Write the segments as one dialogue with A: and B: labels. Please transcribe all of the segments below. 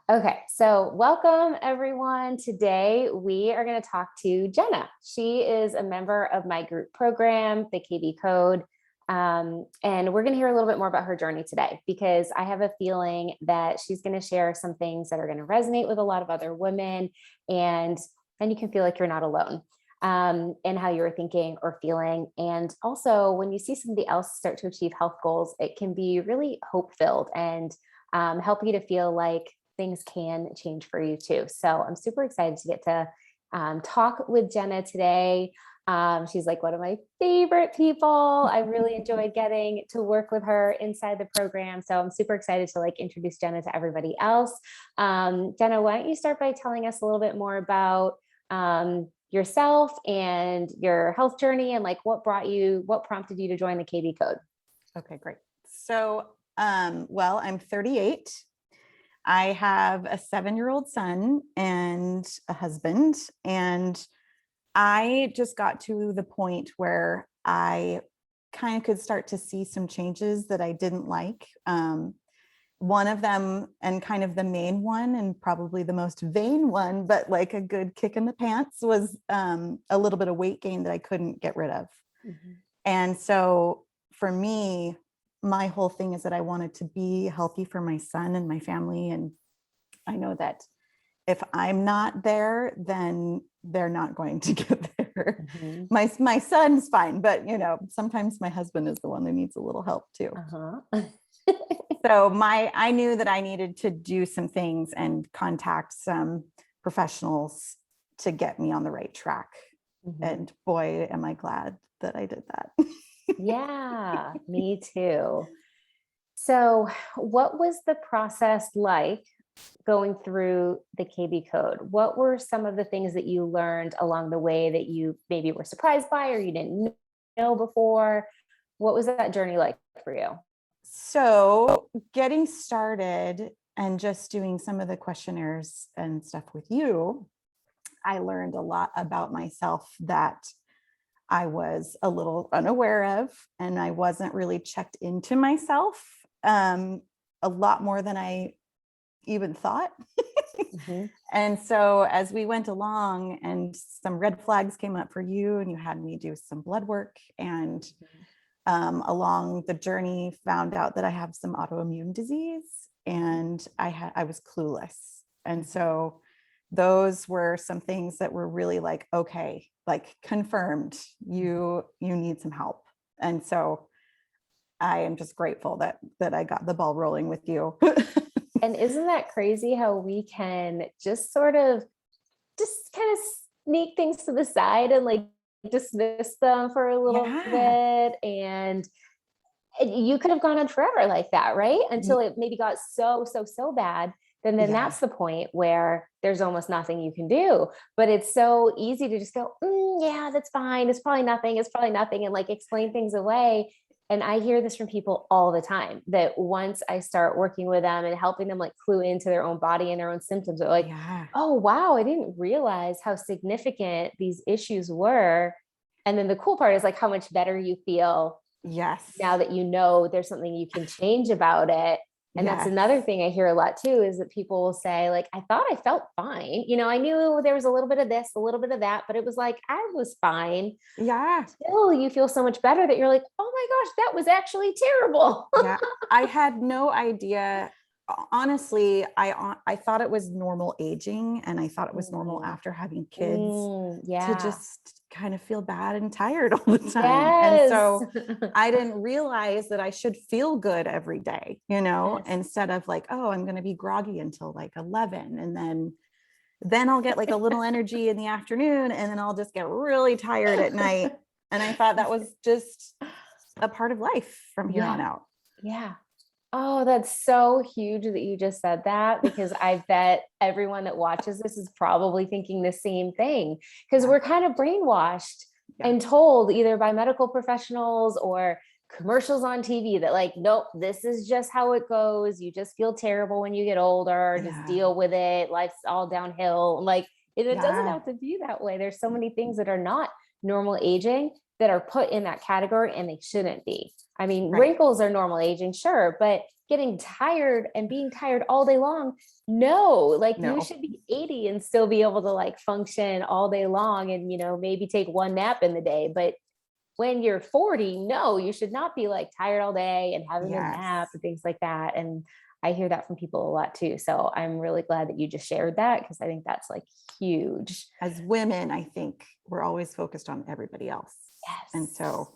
A: Okay, so welcome everyone. Today we are going to talk to Jenna. She is a member of my group program, the KB Code. And we're going to hear a little bit more about her journey today because I have a feeling that she's going to share some things that are going to resonate with a lot of other women. And then you can feel like you're not alone in how you're thinking or feeling. And also, when you see somebody else start to achieve health goals, it can be really hope-filled and help you to feel like things can change for you too. So I'm super excited to get to talk with Jenna today. She's like one of my favorite people. I really enjoyed getting to work with her inside the program. So I'm super excited to introduce Jenna to everybody else. Jenna, why don't you start by telling us a little bit more about yourself and your health journey and what prompted you to join the KB Code?
B: Okay, great. So, I'm 38. I have a 7-year-old son and a husband, and I just got to the point where I kind of could start to see some changes that I didn't like. One of them, and kind of the main one, and probably the most vain one, but like a good kick in the pants, was a little bit of weight gain that I couldn't get rid of. Mm-hmm. And so for me, my whole thing is that I wanted to be healthy for my son and my family. And I know that if I'm not there, then they're not going to get there. Mm-hmm. My son's fine, but sometimes my husband is the one that needs a little help too. Uh-huh. So I knew that I needed to do some things and contact some professionals to get me on the right track. Mm-hmm. And boy, am I glad that I did that.
A: Yeah, me too. So what was the process like going through the KB Code? What were some of the things that you learned along the way that you maybe were surprised by or you didn't know before? What was that journey like for you?
B: So getting started and just doing some of the questionnaires and stuff with you, I learned a lot about myself that I was a little unaware of, and I wasn't really checked into myself a lot more than I even thought. Mm-hmm. And so as we went along and some red flags came up for you, and you had me do some blood work, and along the journey found out that I have some autoimmune disease, and I was clueless. And so those were some things that were really okay, confirmed, you need some help. And so I am just grateful that I got the ball rolling with you.
A: And isn't that crazy how we can just kind of sneak things to the side and dismiss them for a little bit, and you could have gone on forever like that, right? Until it maybe got so bad. Then that's the point where there's almost nothing you can do. But it's so easy to just go, yeah, that's fine. It's probably nothing. And explain things away. And I hear this from people all the time, that once I start working with them and helping them clue into their own body and their own symptoms, they're oh, wow, I didn't realize how significant these issues were. And then the cool part is how much better you feel.
B: Yes.
A: Now that there's something you can change about it. And that's another thing I hear a lot too, is that people will say I thought I felt fine. I knew there was a little bit of this, a little bit of that, but it was I was fine.
B: Yeah.
A: Still, you feel so much better that you're oh my gosh, that was actually terrible.
B: Yeah. I had no idea. Honestly, I thought it was normal aging, and I thought it was normal after having kids to just kind of feel bad and tired all the time. Yes. And so I didn't realize that I should feel good every day, instead of oh, I'm going to be groggy until 11, and then I'll get a little energy in the afternoon, and then I'll just get really tired at night. And I thought that was just a part of life from here on out.
A: Yeah. Oh, that's so huge that you just said that, because I bet everyone that watches this is probably thinking the same thing, because we're kind of brainwashed and told either by medical professionals or commercials on TV that nope, this is just how it goes. You just feel terrible when you get older, just deal with it. Life's all downhill. It doesn't have to be that way. There's so many things that are not normal aging that are put in that category, and they shouldn't be. I mean, wrinkles are normal aging, sure, but getting tired and being tired all day long. No, like you
B: No.
A: should be 80 and still be able to like function all day long and, maybe take one nap in the day. But when you're 40, no, you should not be like tired all day and having a
B: Yes.
A: nap and things like that. And I hear that from people a lot too. So I'm really glad that you just shared that, because I think that's like huge.
B: As women, I think we're always focused on everybody else.
A: Yes.
B: And so,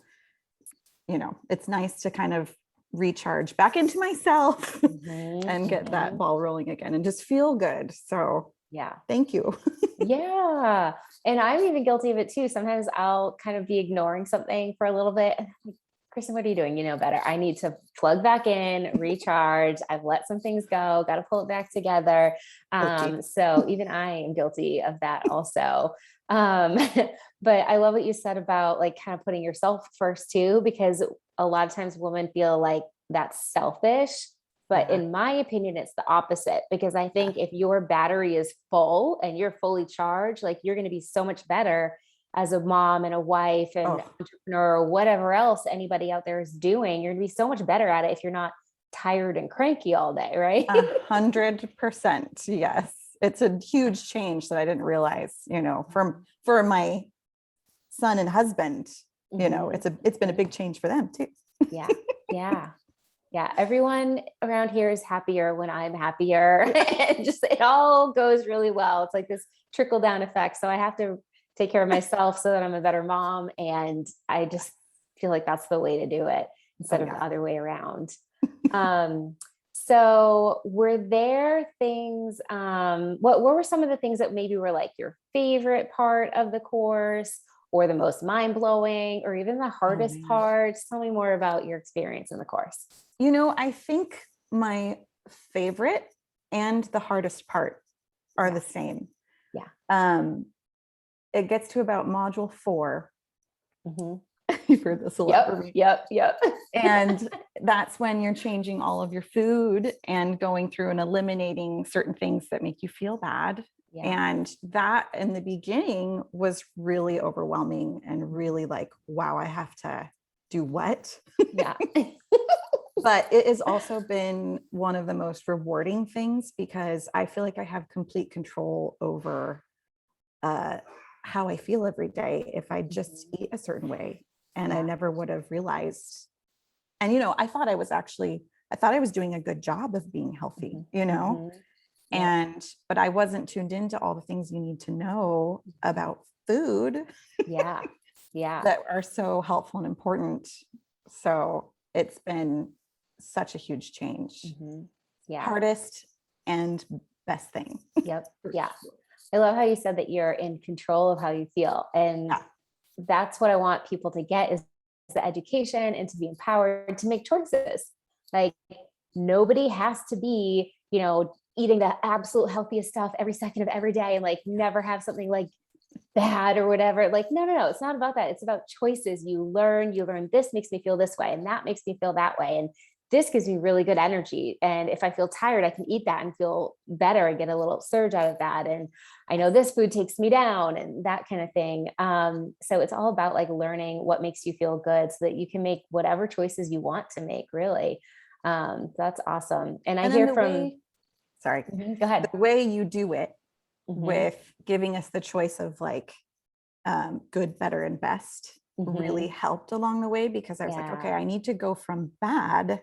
B: it's nice to kind of recharge back into myself and get that ball rolling again and just feel good. So
A: yeah,
B: thank you.
A: yeah. And I'm even guilty of it too. Sometimes I'll kind of be ignoring something for a little bit. Kristen, what are you doing? You know better. I need to plug back in, recharge. I've let some things go, got to pull it back together. So even I am guilty of that also. But I love what you said about like kind of putting yourself first too, because a lot of times women feel like that's selfish. But in my opinion, it's the opposite, because I think if your battery is full and you're fully charged, like you're going to be so much better as a mom and a wife and entrepreneur or whatever else anybody out there is doing. You're going to be so much better at it if you're not tired and cranky all day, right?
B: 100%. Yes. It's a huge change that I didn't realize, for my son and husband, it's been a big change for them too.
A: Yeah. Yeah. Yeah. Everyone around here is happier when I'm happier. It all goes really well. It's like this trickle down effect. So I have to take care of myself so that I'm a better mom. And I just feel like that's the way to do it instead of the other way around. So were there things, what were some of the things that maybe were like your favorite part of the course, or the most mind-blowing, or even the hardest parts? Tell me more about your experience in the course.
B: I think my favorite and the hardest part are the same.
A: Yeah.
B: It gets to about module 4. You've heard this a lot from me.
A: Yep.
B: And that's when you're changing all of your food and going through and eliminating certain things that make you feel bad. Yeah. And that in the beginning was really overwhelming and really like, wow, I have to do what?
A: Yeah.
B: But it has also been one of the most rewarding things, because I feel like I have complete control over how I feel every day if I just eat a certain way. And I never would have realized. And, I thought I was doing a good job of being healthy, but I wasn't tuned into all the things you need to know about food.
A: Yeah.
B: That are so helpful and important. So it's been such a huge change. Yeah. Hardest and best thing.
A: Yep. Yeah. I love how you said that you're in control of how you feel. And that's what I want people to get, is the education and to be empowered to make choices. Like nobody has to be, eating the absolute healthiest stuff every second of every day and like never have something like bad or whatever. Like, no, it's not about that. It's about choices. You learn this makes me feel this way, and that makes me feel that way. And this gives me really good energy. And if I feel tired, I can eat that and feel better and get a little surge out of that. And I know this food takes me down and that kind of thing. So it's all about like learning what makes you feel good so that you can make whatever choices you want to make, really. That's awesome. And I hear from, go ahead.
B: The way you do it with giving us the choice of like good, better, and best really helped along the way, because I was like, okay, I need to go from bad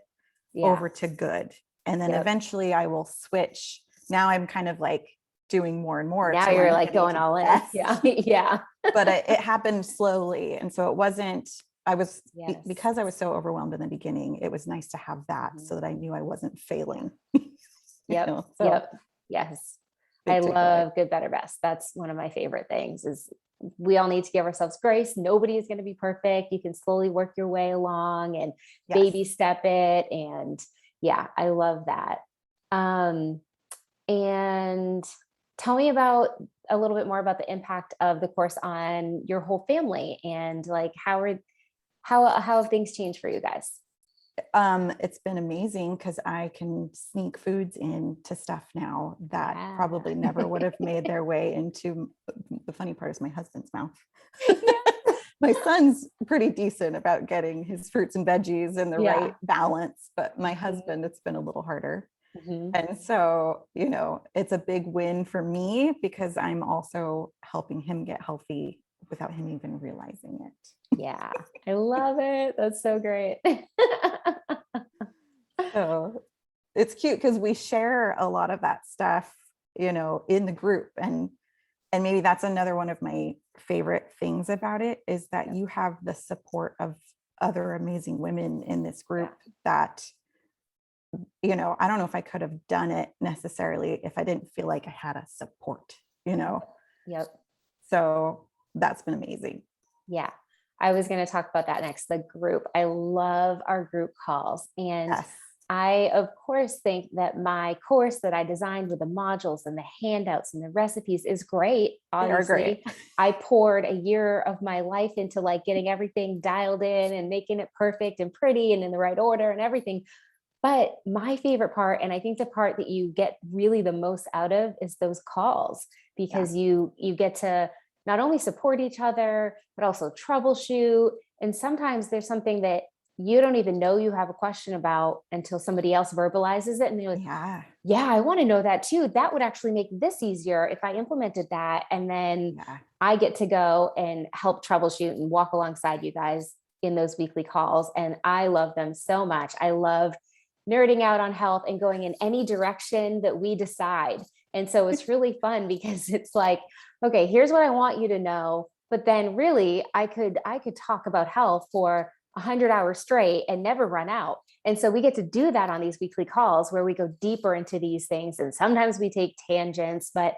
B: over to good. And then eventually I will switch. Now I'm kind of like doing more and more.
A: Now you're like going all in. Yeah.
B: But it happened slowly. And so it wasn't, because I was so overwhelmed in the beginning, it was nice to have that so that I knew I wasn't failing.
A: Yep. Yes. I love good, better, best. That's one of my favorite things. Is we all need to give ourselves grace. Nobody is going to be perfect. You can slowly work your way along and baby step it. And I love that. And tell me about a little bit more about the impact of the course on your whole family, and like how have things changed for you guys?
B: It's been amazing, because I can sneak foods into stuff now that probably never would have made their way into, the funny part is my husband's mouth. My son's pretty decent about getting his fruits and veggies in the right balance, but my husband, it's been a little harder. And so, it's a big win for me because I'm also helping him get healthy without him even realizing it.
A: Yeah, I love it. That's so great.
B: So it's cute because we share a lot of that stuff, in the group. And maybe that's another one of my favorite things about it is that you have the support of other amazing women in this group that, I don't know if I could have done it necessarily if I didn't feel like I had a support,
A: Yep.
B: So that's been amazing.
A: Yeah. I was going to talk about that next, the group. I love our group calls. And I, of course, think that my course that I designed with the modules and the handouts and the recipes is great. Obviously,
B: they are great.
A: I poured a year of my life into like getting everything dialed in and making it perfect and pretty and in the right order and everything. But my favorite part, and I think the part that you get really the most out of, is those calls, because you get to not only support each other, but also troubleshoot. And sometimes there's something that you don't even know you have a question about until somebody else verbalizes it. And you're like, yeah, I want to know that too. That would actually make this easier if I implemented that. And then I get to go and help troubleshoot and walk alongside you guys in those weekly calls. And I love them so much. I love nerding out on health and going in any direction that we decide. And so it's really fun because it's like, okay, here's what I want you to know. But then really I could talk about health for 100 hours straight and never run out. And so we get to do that on these weekly calls where we go deeper into these things. And sometimes we take tangents, but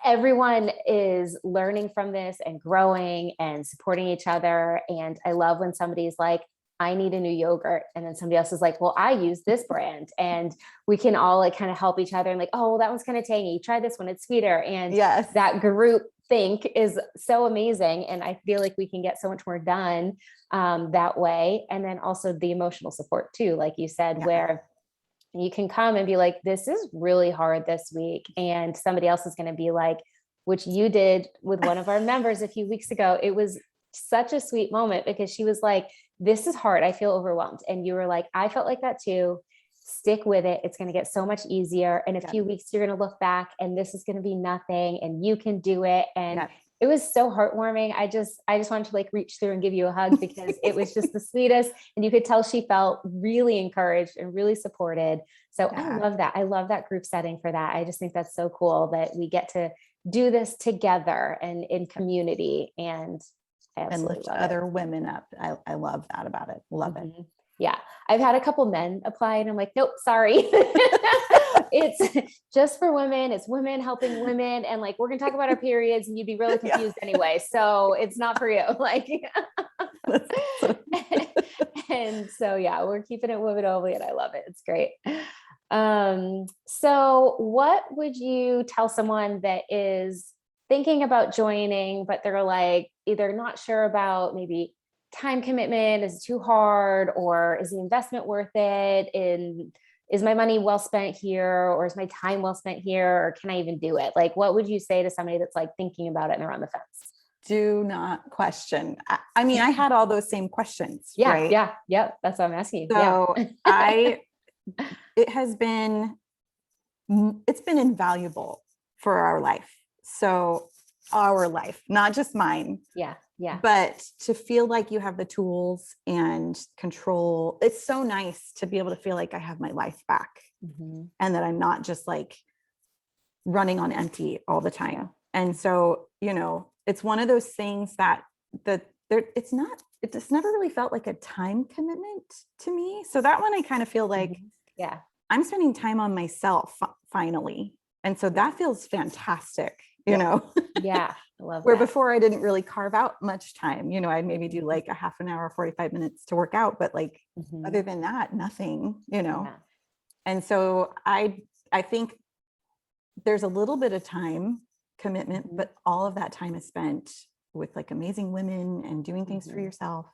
A: everyone is learning from this and growing and supporting each other. And I love when somebody's like, I need a new yogurt. And then somebody else is like, well, I use this brand, and we can all like kind of help each other and like, oh, well, that one's kind of tangy. Try this one. It's sweeter. And that group think is so amazing. And I feel like we can get so much more done that way. And then also the emotional support too, like you said, where you can come and be like, this is really hard this week. And somebody else is going to be like, which you did with one of our members a few weeks ago. It was such a sweet moment because she was like, this is hard. I feel overwhelmed. And you were like, I felt like that too. Stick with it. It's going to get so much easier. In a few weeks, you're going to look back and this is going to be nothing and you can do it. And it was so heartwarming. I just wanted to like reach through and give you a hug because it was just the sweetest. And you could tell she felt really encouraged and really supported. So I love that. I love that group setting for that. I just think that's so cool that we get to do this together and in community and
B: lift other women up. I love that about it. Love it.
A: Yeah. I've had a couple men apply and I'm like, nope, sorry. It's just for women. It's women helping women. And like, we're going to talk about our periods and you'd be really confused anyway. So it's not for you. Like, and so, we're keeping it women only and I love it. It's great. So what would you tell someone that is thinking about joining, but they're like either not sure about maybe time commitment, is it too hard, or is the investment worth it? And is my money well spent here, or is my time well spent here, or can I even do it? Like, what would you say to somebody that's like thinking about it and they're on the fence?
B: Do not question. I mean, I had all those same questions. Right?
A: Yeah. That's what I'm asking you.
B: So it's been invaluable for our life. So our life, not just mine.
A: Yeah.
B: But to feel like you have the tools and control, it's so nice to be able to feel like I have my life back and that I'm not just like running on empty all the time. And so, it's one of those things that it's never really felt like a time commitment to me. So that one, I kind of feel like, I'm spending time on myself finally. And so that feels fantastic, you know?
A: Yeah. I love
B: Where
A: that.
B: before I didn't really carve out much time, I'd maybe do like a half an hour, 45 minutes to work out, but like, other than that, nothing, And so I think there's a little bit of time commitment, but all of that time is spent with like amazing women and doing things for yourself.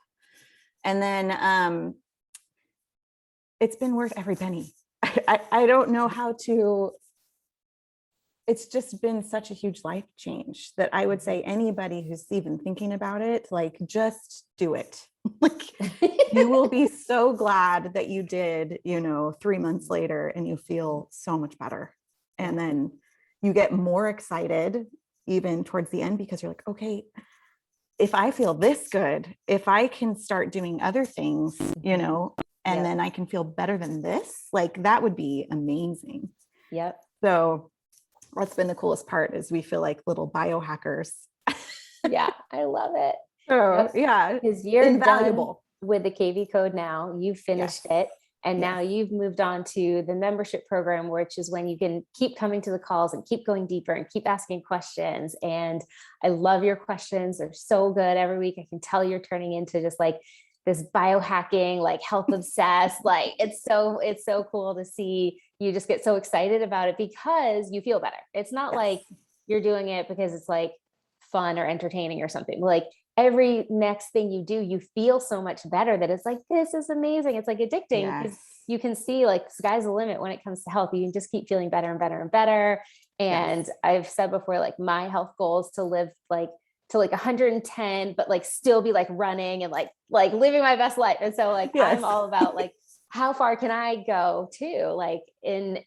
B: And then, it's been worth every penny. I don't know how to it's just been such a huge life change that I would say anybody who's even thinking about it, like, just do it. Like, you will be so glad that you did, 3 months later, and you feel so much better. And then you get more excited even towards the end, because you're like, okay, if I feel this good, if I can start doing other things, and then I can feel better than this, like, that would be amazing.
A: Yep.
B: So that's been the coolest part, is we feel like little biohackers.
A: Yeah, I love it.
B: So yeah,
A: because you're
B: invaluable
A: done with the KV code now. You finished it. And now you've moved on to the membership program, which is when you can keep coming to the calls and keep going deeper and keep asking questions. And I love your questions. They're so good every week. I can tell you're turning into just like this biohacking, like health obsessed. Like it's so cool to see you just get so excited about it because you feel better. It's not like you're doing it because it's like fun or entertaining or something. Like every next thing you do, you feel so much better that it's like, this is amazing. It's like addicting because you can see like sky's the limit when it comes to health. You can just keep feeling better and better and better. And I've said before, like my health goal is to live like to like 110, but like still be like running and like living my best life. And so like, I'm all about like, how far can I go too? Like even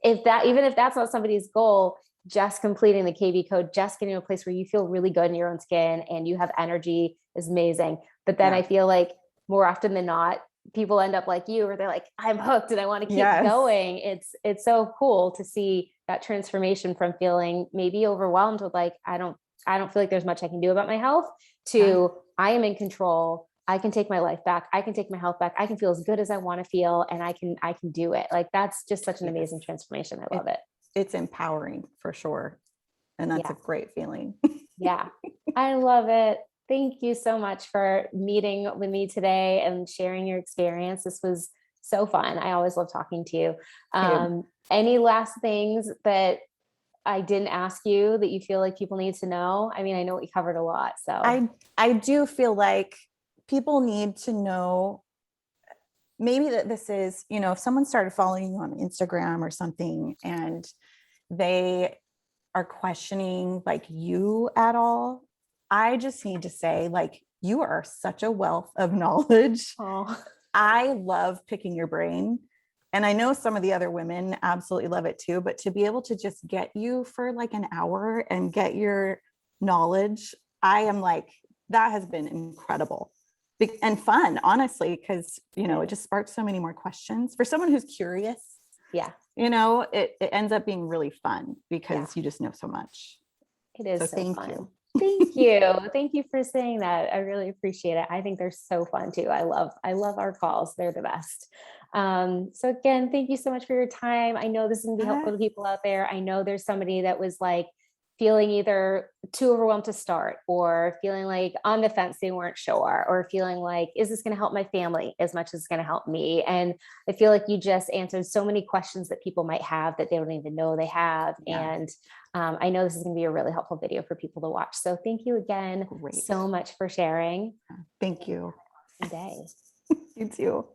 A: if that's not somebody's goal, just completing the KV code, just getting to a place where you feel really good in your own skin and you have energy is amazing. But then I feel like more often than not, people end up like you, where they're like, I'm hooked and I want to keep going. It's so cool to see that transformation from feeling maybe overwhelmed with like, I don't feel like there's much I can do about my health to I am in control. I can take my life back. I can take my health back. I can feel as good as I want to feel. And I can do it. Like, that's just such an amazing transformation. I love it.
B: It's empowering for sure. And that's a great feeling.
A: Yeah, I love it. Thank you so much for meeting with me today and sharing your experience. This was so fun. I always love talking to you. Any last things that I didn't ask you that you feel like people need to know? I mean, I know we covered a lot, so.
B: I do feel like people need to know maybe that this is, if someone started following you on Instagram or something and they are questioning like you at all, I just need to say, like, you are such a wealth of knowledge. I love picking your brain. And I know some of the other women absolutely love it too, but to be able to just get you for like an hour and get your knowledge, I am like, that has been incredible and fun, honestly, because, it just sparks so many more questions for someone who's curious. It ends up being really fun because you just know so much.
A: It is so
B: thank
A: fun.
B: you.
A: Thank you. Thank you for saying that. I really appreciate it. I think they're so fun too. I love our calls. They're the best. So again, thank you so much for your time. I know this is gonna be helpful to people out there. I know there's somebody that was like feeling either too overwhelmed to start or feeling like on the fence, they weren't sure, or feeling like, is this going to help my family as much as it's going to help me? And I feel like you just answered so many questions that people might have that they don't even know they have. And I know this is going to be a really helpful video for people to watch. So thank you again so much for sharing.
B: Thank you.
A: Day.
B: You too.